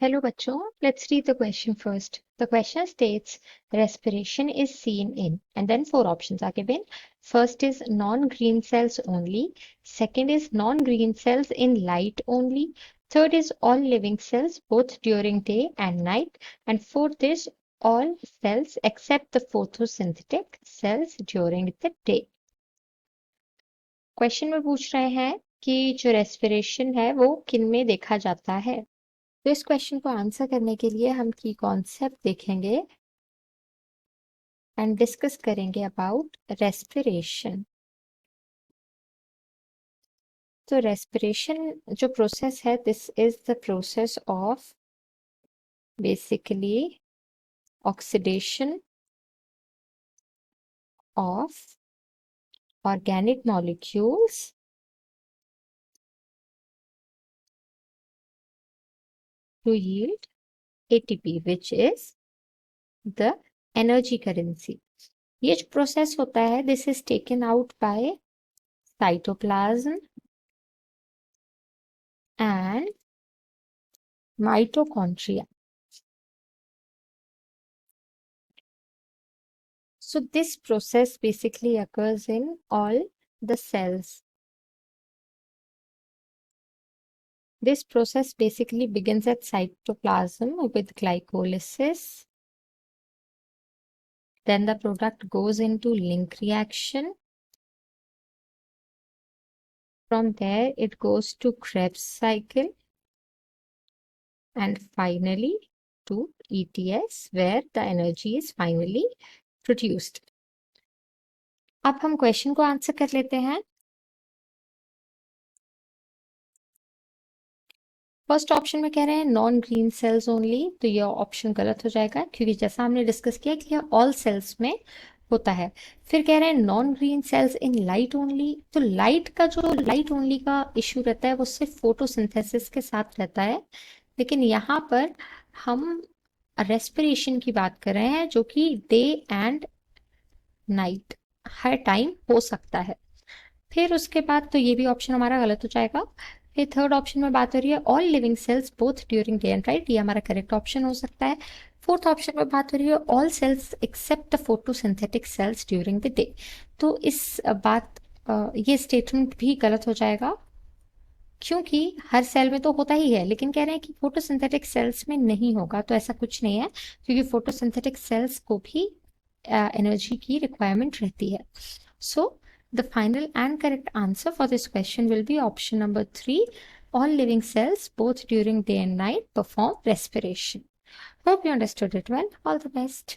Hello bachcho, let's read the question first. The question states respiration is seen in, and then four options are given. First is non-green cells only. Second is non-green cells in light only. Third is all living cells both during day and night. And fourth is all cells except the photosynthetic cells during the day. Question में पूछ रहे हैं कि जो respiration है वो किन में देखा जाता है। तो इस क्वेश्चन को आंसर करने के लिए हम की कॉन्सेप्ट देखेंगे एंड डिस्कस करेंगे अबाउट रेस्पिरेशन। तो रेस्पिरेशन जो प्रोसेस है, this is the process of basically oxidation of organic molecules to yield ATP, which is the energy currency. ये जो प्रोसेस होता है, this is taken out by cytoplasm and mitochondria. So this process basically occurs in all the cells. This process basically begins at cytoplasm with glycolysis. Then the product goes into link reaction. From there it goes to Krebs cycle and finally to ETS where the energy is finally produced. अब हम question को answer कर लेते हैं। First option में कह रहे हैं नॉन ग्रीन सेल्स ओनली, तो ये ऑप्शन गलत हो जाएगा क्योंकि जैसा हमने डिस्कस किया कि यह ऑल सेल्स में होता है। फिर कह रहे हैं non green cells in light only, तो लाइट का जो लाइट ओनली का इश्यू रहता है वो सिर्फ फोटोसिंथेसिस के साथ रहता है, लेकिन यहाँ पर हम रेस्पिरेशन की बात कर रहे हैं जो कि day and night her time हो सकता है। फिर उसके बाद तो ये भी ऑप्शन हमारा गलत हो जाएगा। फिर थर्ड ऑप्शन में बात हो रही है all living cells both during day and night, ये हमारा करेक्ट ऑप्शन हो सकता है। फोर्थ ऑप्शन में बात हो रही है all cells except the photosynthetic cells during the day, तो इस ये स्टेटमेंट भी गलत हो जाएगा क्योंकि हर सेल में तो होता ही है, लेकिन कह रहे हैं कि फोटोसिंथेटिक सेल्स में नहीं होगा, तो ऐसा कुछ नहीं है क्योंकि फोटोसिंथेटिक सेल्स को भी एनर्जी की रिक्वायरमेंट रहती है। सो the final and correct answer for this question will be option number 3. All living cells, both during day and night, perform respiration. Hope you understood it well. All the best.